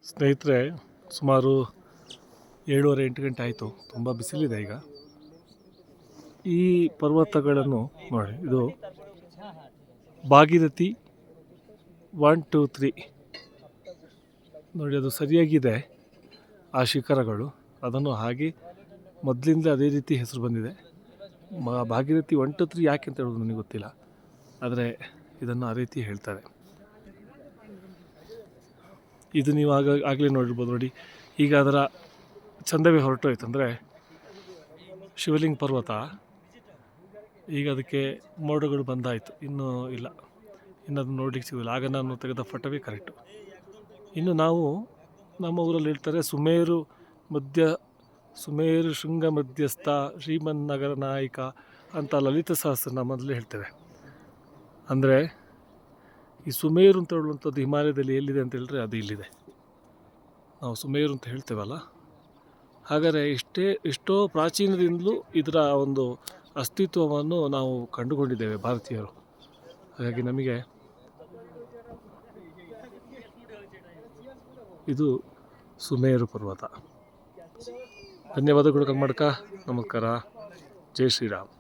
ಸ್ನೇಹಿತರೆ, ಸುಮಾರು 7:30-8 ಗಂಟೆ ಆಯಿತು. ತುಂಬ ಬಿಸಿಲಿದೆ ಈಗ. ಈ ಪರ್ವತಗಳನ್ನು ನೋಡಿ, ಇದು ಭಾಗೀರಥಿ 1, 2, 3 ನೋಡಿ, ಅದು ಸರಿಯಾಗಿದೆ. ಆ ಶಿಖರಗಳು ಅದನ್ನು ಹಾಗೆ ಮೊದಲಿಂದ ಅದೇ ರೀತಿ ಹೆಸರು ಬಂದಿದೆ. ಭಾಗೀರಥಿ 1, 2, 3 ಯಾಕೆ ಅಂತ ಹೇಳೋದು ನನಗೆ ಗೊತ್ತಿಲ್ಲ, ಆದರೆ ಇದನ್ನು ಆ ರೀತಿ ಹೇಳ್ತಾರೆ. ಇದು ನೀವು ಆಗಲೇ ನೋಡಿರ್ಬೋದು. ನೋಡಿ, ಈಗ ಅದರ ಚಂದವೇ ಹೊರಟೋಯ್ತು. ಅಂದರೆ ಶಿವಲಿಂಗ ಪರ್ವತ ಈಗ ಅದಕ್ಕೆ ಮೋಡಗಳು ಬಂದಾಯಿತು, ಇನ್ನೂ ಇಲ್ಲ, ಇನ್ನು ಅದನ್ನು ನೋಡಲಿಕ್ಕೆ ಸಿಗೋದಿಲ್ಲ. ಆಗ ನಾನು ತೆಗೆದ ಫೋಟೋವೇ ಕರೆಕ್ಟು. ಇನ್ನು ನಾವು ನಮ್ಮ ಊರಲ್ಲಿ ಹೇಳ್ತಾರೆ ಸುಮೇರು ಶೃಂಗ ಮಧ್ಯಸ್ಥ ಶ್ರೀಮನ್ನಗರ ನಾಯಕ ಅಂತ ಲಲಿತ ಸಹಸ್ರನಾಮದಲ್ಲಿ ಹೇಳ್ತೇವೆ. ಅಂದರೆ ಈ ಸುಮೇರು ಅಂತ ಹೇಳುವಂಥದ್ದು ಹಿಮಾಲಯದಲ್ಲಿ ಎಲ್ಲಿದೆ ಅಂತ ಹೇಳಿದ್ರೆ ಅದು ಇಲ್ಲಿದೆ. ನಾವು ಸುಮೇರು ಅಂತ ಹೇಳ್ತೇವಲ್ಲ, ಹಾಗಾದರೆ ಎಷ್ಟೋ ಪ್ರಾಚೀನದಿಂದಲೂ ಇದರ ಒಂದು ಅಸ್ತಿತ್ವವನ್ನು ನಾವು ಕಂಡುಕೊಂಡಿದ್ದೇವೆ ಭಾರತೀಯರು. ಹಾಗಾಗಿ ನಮಗೆ ಇದು ಸುಮೇರು ಪರ್ವತ. ಧನ್ಯವಾದಗಳು ಕರ್ನಾಟಕ. ನಮಸ್ಕಾರ. ಜೈ ಶ್ರೀರಾಮ್.